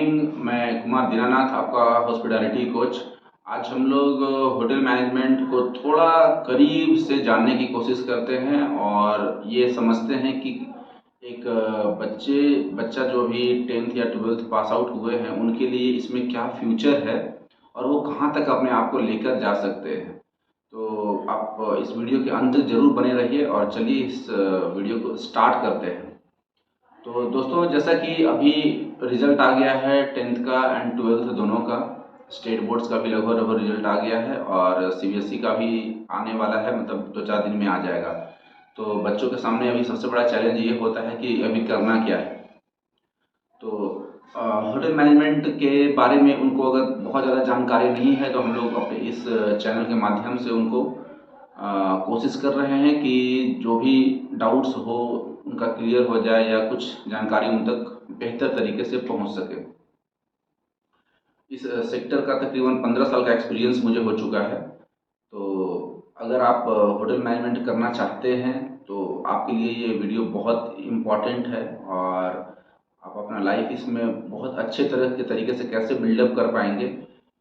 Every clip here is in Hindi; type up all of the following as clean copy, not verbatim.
मॉर्निंग। मैं कुमार दीनानाथ, आपका हॉस्पिटैलिटी कोच। आज हम लोग होटल मैनेजमेंट को थोड़ा करीब से जानने की कोशिश करते हैं और ये समझते हैं कि एक बच्चा जो भी 10th या 12th पास आउट हुए हैं उनके लिए इसमें क्या फ्यूचर है और वो कहाँ तक अपने आप को लेकर जा सकते हैं। तो आप इस वीडियो के अंत तक जरूर बने रहिए और चलिए इस वीडियो को स्टार्ट करते हैं। तो दोस्तों, जैसा कि अभी रिज़ल्ट आ गया है 10th का एंड 12th दोनों का। स्टेट बोर्ड्स का भी लगभग रिज़ल्ट आ गया है और सीबीएसई का भी आने वाला है, मतलब 2-4 दिन में आ जाएगा। तो बच्चों के सामने अभी सबसे बड़ा चैलेंज ये होता है कि अभी करना क्या है। तो होटल मैनेजमेंट के बारे में उनको अगर बहुत ज़्यादा जानकारी नहीं है तो हम लोग अपने इस चैनल के माध्यम से उनको कोशिश कर रहे हैं कि जो भी डाउट्स हो उनका क्लियर हो जाए या कुछ जानकारी उन तक बेहतर तरीके से पहुंच सके। इस सेक्टर का तकरीबन 15 साल का एक्सपीरियंस मुझे हो चुका है। तो अगर आप होटल मैनेजमेंट करना चाहते हैं तो आपके लिए ये वीडियो बहुत इम्पॉर्टेंट है और आप अपना लाइफ इसमें बहुत अच्छे तरह के तरीके से कैसे बिल्डअप कर पाएंगे,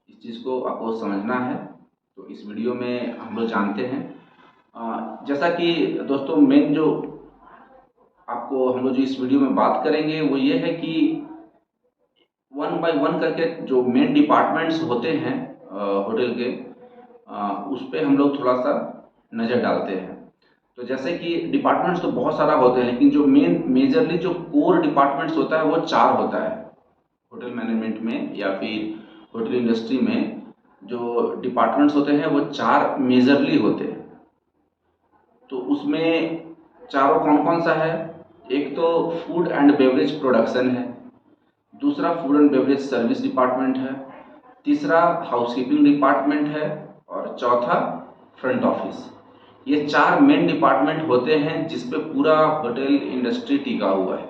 इस चीज़ को आपको समझना है। तो इस वीडियो में हम लोग जानते हैं। जैसा कि दोस्तों, मेन जो आपको हम लोग जो इस वीडियो में बात करेंगे वो ये है कि 1 बाय 1 करके जो मेन डिपार्टमेंट्स होते हैं होटल के, उस पर हम लोग थोड़ा सा नज़र डालते हैं। तो जैसे कि डिपार्टमेंट्स तो बहुत सारा होते हैं, लेकिन जो मेजरली जो कोर डिपार्टमेंट्स होता है वो 4 होता है होटल मैनेजमेंट में या फिर होटल इंडस्ट्री में। जो डिपार्टमेंट्स होते हैं वो 4 मेजरली होते हैं। तो उसमें चारों कौन कौन सा है? एक तो फूड एंड बेवरेज प्रोडक्शन है, दूसरा food and beverage service department है, तीसरा हाउसकीपिंग डिपार्टमेंट है और चौथा फ्रंट ऑफिस। ये 4 मेन डिपार्टमेंट होते हैं जिस पे पूरा होटल इंडस्ट्री टिका हुआ है।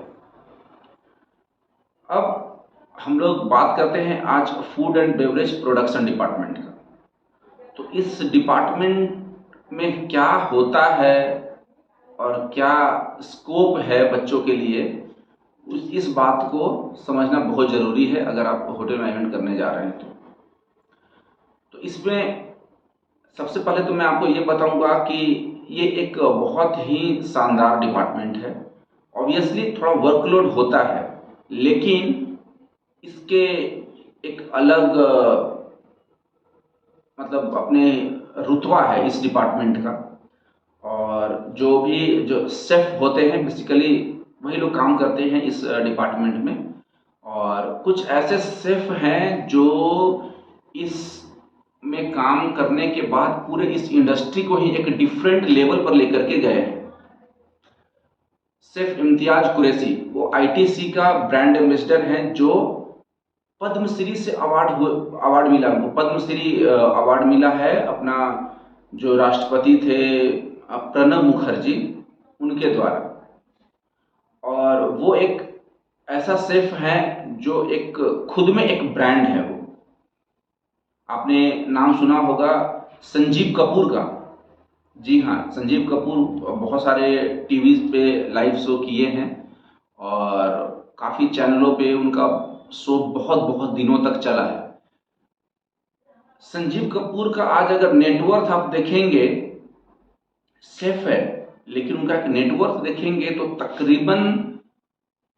अब हम लोग बात करते हैं आज food and beverage production department का। तो इस डिपार्टमेंट में क्या होता है और क्या स्कोप है बच्चों के लिए, इस बात को समझना बहुत ज़रूरी है अगर आप होटल मैनेजमेंट करने जा रहे हैं। तो इसमें सबसे पहले तो मैं आपको ये बताऊंगा कि ये एक बहुत ही शानदार डिपार्टमेंट है। ऑब्वियसली थोड़ा वर्कलोड होता है, लेकिन इसके एक अलग मतलब अपने रुतबा है इस डिपार्टमेंट का। और जो शेफ होते हैं बेसिकली वही लोग काम करते हैं इस डिपार्टमेंट में। और कुछ ऐसे शेफ हैं जो इस में काम करने के बाद पूरे इस इंडस्ट्री को ही एक डिफरेंट लेवल पर लेकर के गए हैं। शेफ इम्तियाज कुरैशी वो आईटीसी का ब्रांड एम्बेसडर हैं, जो पद्मश्री से अवार्ड मिला, वो पद्मश्री अवार्ड मिला है अपना जो राष्ट्रपति थे प्रणब मुखर्जी, उनके द्वारा। और वो एक ऐसा शेफ है जो एक खुद में एक ब्रांड है। वो आपने नाम सुना होगा संजीव कपूर का। जी हाँ, संजीव कपूर बहुत सारे टीवी पे लाइव शो किए हैं और काफ़ी चैनलों पे उनका शो बहुत बहुत दिनों तक चला है। संजीव कपूर का आज अगर नेटवर्थ आप देखेंगे, शेफ है लेकिन उनका एक नेटवर्थ देखेंगे तो तकरीबन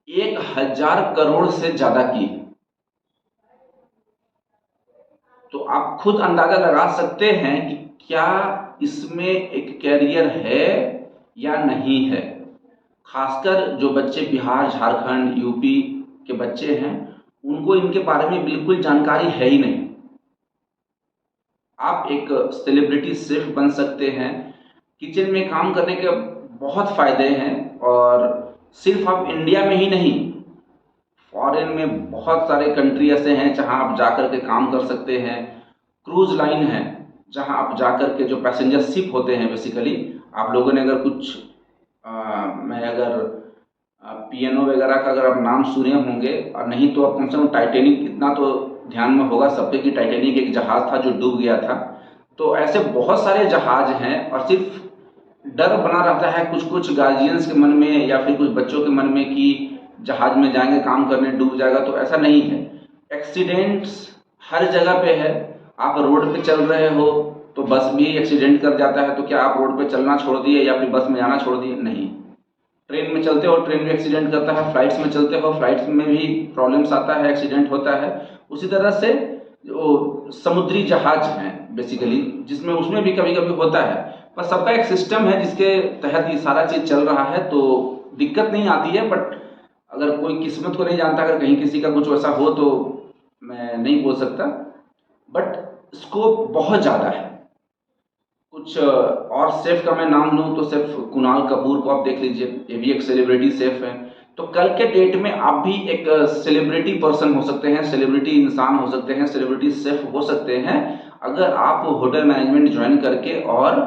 1000 करोड़ से ज़्यादा की है। तो आप खुद अंदाजा लगा सकते हैं कि क्या इसमें एक कैरियर है या नहीं है। खासकर जो बच्चे बिहार, झारखंड, यूपी के बच्चे हैं उनको इनके बारे में बिल्कुल जानकारी है ही नहीं। आप एक सेलिब्रिटी शेफ बन सकते हैं। किचन में काम करने के बहुत फायदे हैं और सिर्फ आप इंडिया में ही नहीं, फॉरेन में बहुत सारे कंट्री ऐसे हैं जहां आप जाकर के काम कर सकते हैं। क्रूज लाइन है जहां आप जाकर के, जो पैसेंजर शिप होते हैं बेसिकली, आप लोगों ने अगर कुछ मैं अगर पियानो वगैरह का अगर आप नाम सुने होंगे और नहीं तो आप कम से कम टाइटैनिक, इतना तो ध्यान में होगा सबके कि टाइटैनिक एक जहाज़ था जो डूब गया था। तो ऐसे बहुत सारे जहाज हैं और सिर्फ डर बना रहता है कुछ कुछ गार्जियंस के मन में या फिर कुछ बच्चों के मन में कि जहाज में जाएंगे काम करने, डूब जाएगा। तो ऐसा नहीं है। एक्सीडेंट्स हर जगह पे है। आप रोड पे चल रहे हो तो बस भी एक्सीडेंट कर जाता है, तो क्या आप रोड पे चलना छोड़ दिए या फिर बस में जाना छोड़ दिए? नहीं। ट्रेन में चलते हो, ट्रेन भी एक्सीडेंट करता है। फ्लाइट्स में चलते हो, फ्लाइट्स में भी प्रॉब्लम्स आता है, एक्सीडेंट होता है। उसी तरह से जो समुद्री जहाज हैं बेसिकली, जिसमें उसमें भी कभी कभी होता है, पर सबका एक सिस्टम है जिसके तहत ये सारा चीज़ चल रहा है, तो दिक्कत नहीं आती है। बट अगर कोई किस्मत को नहीं जानता, अगर कहीं किसी का कुछ वैसा हो तो मैं नहीं बोल सकता। बट स्कोप बहुत ज़्यादा है। कुछ और शेफ का मैं नाम लूँ तो शेफ कुणाल कपूर को आप देख लीजिए, ये भी एक सेलिब्रिटी शेफ है। तो कल के डेट में आप भी एक सेलिब्रिटी पर्सन हो सकते हैं, सेलिब्रिटी इंसान हो सकते हैं, सेलिब्रिटी शेफ हो सकते हैं, अगर आप होटल मैनेजमेंट ज्वाइन करके और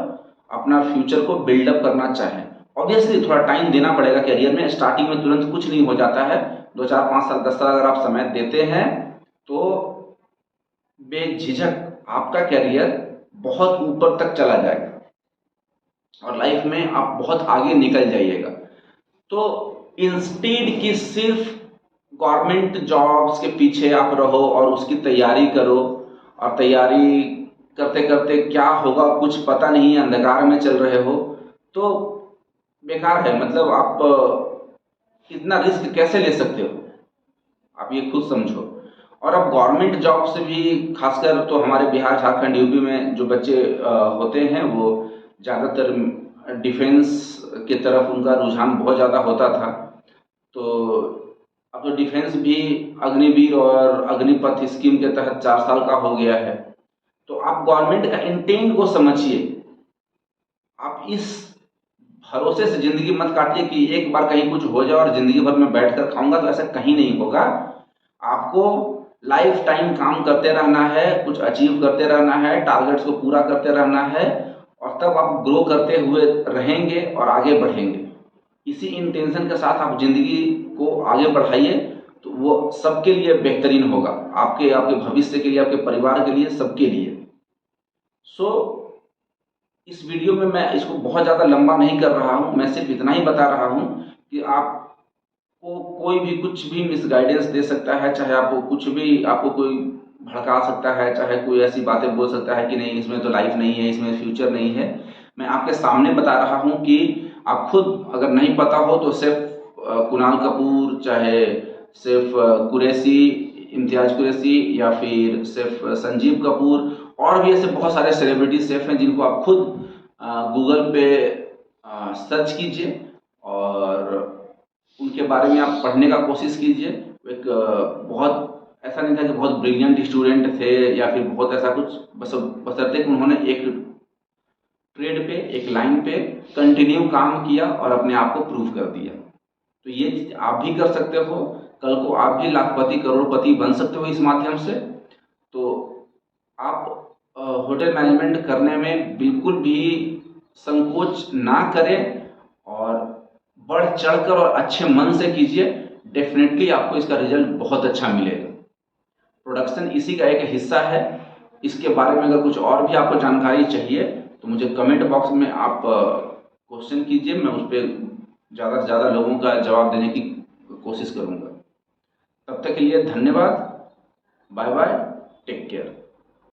अपना फ्यूचर को बिल्डअप करना चाहें। ऑब्वियसली थोड़ा टाइम देना पड़ेगा करियर में, स्टार्टिंग में तुरंत कुछ नहीं हो जाता है। 2 4 5 साल 10 साल अगर आप समय देते हैं तो बेझिझक आपका करियर बहुत ऊपर तक चला जाएगा और लाइफ में आप बहुत आगे निकल जाइएगा। तो इंस्टेड कि सिर्फ गवर्नमेंट जॉब्स के पीछे आप रहो और उसकी तैयारी करो, और तैयारी करते करते क्या होगा कुछ पता नहीं है, अंधकार में चल रहे हो, तो बेकार है। मतलब आप इतना रिस्क कैसे ले सकते हो, आप ये खुद समझो। और अब गवर्नमेंट जॉब से भी खासकर तो हमारे बिहार झारखंड यूपी में जो बच्चे होते हैं वो ज़्यादातर डिफेंस की तरफ उनका रुझान बहुत ज़्यादा होता था। तो अब तो डिफेंस भी अग्निवीर और अग्निपथ स्कीम के तहत 4 साल का हो गया है। तो आप गवर्नमेंट का इंटेंट को समझिए। आप इस भरोसे से ज़िंदगी मत काटिए कि एक बार कहीं कुछ हो जाए और ज़िंदगी भर में बैठ कर खाऊंगा, तो ऐसा कहीं नहीं होगा। आपको लाइफ टाइम काम करते रहना है, कुछ अचीव करते रहना है, टारगेट्स को पूरा करते रहना है, और तब आप ग्रो करते हुए रहेंगे और आगे बढ़ेंगे। इसी इंटेंशन के साथ आप ज़िंदगी को आगे बढ़ाइए, तो वो सबके लिए बेहतरीन होगा, आपके आपके भविष्य के लिए, आपके परिवार के लिए, सबके लिए। सो इस वीडियो में मैं इसको बहुत ज़्यादा लंबा नहीं कर रहा हूँ, मैं सिर्फ इतना ही बता रहा हूँ कि आपको कोई भी कुछ भी मिसगाइडेंस दे सकता है, चाहे आपको कुछ भी, आपको कोई भड़का सकता है, चाहे कोई ऐसी बातें बोल सकता है कि नहीं इसमें तो लाइफ नहीं है, इसमें फ्यूचर नहीं है। मैं आपके सामने बता रहा हूँ कि आप खुद अगर नहीं पता हो तो सिर्फ कुणाल कपूर, चाहे सिर्फ कुरैशी, इम्तियाज कुरैशी, या फिर सिर्फ संजीव कपूर, और भी ऐसे बहुत सारे सेलिब्रिटी शेफ हैं जिनको आप खुद गूगल पे सर्च कीजिए और उनके बारे में आप पढ़ने का कोशिश कीजिए। एक बहुत ऐसा नहीं था कि बहुत ब्रिलियंट स्टूडेंट थे या फिर बहुत ऐसा कुछ, बस बशर्ते कि उन्होंने एक ट्रेड पे, एक लाइन पे कंटिन्यू काम किया और अपने आप को प्रूव कर दिया। तो ये चीज़ आप भी कर सकते हो, कल को आप भी लाखपति करोड़पति बन सकते हो इस माध्यम से। तो आप होटल मैनेजमेंट करने में बिल्कुल भी संकोच ना करें और बढ़ चढ़कर और अच्छे मन से कीजिए। डेफिनेटली आपको इसका रिजल्ट बहुत अच्छा मिलेगा। प्रोडक्शन इसी का एक हिस्सा है। इसके बारे में अगर कुछ और भी आपको जानकारी चाहिए तो मुझे कमेंट बॉक्स में आप क्वेश्चन कीजिए, मैं उस पर ज़्यादा से ज़्यादा लोगों का जवाब देने की कोशिश करूँगा। तब तक के लिए धन्यवाद। Bye bye, take care.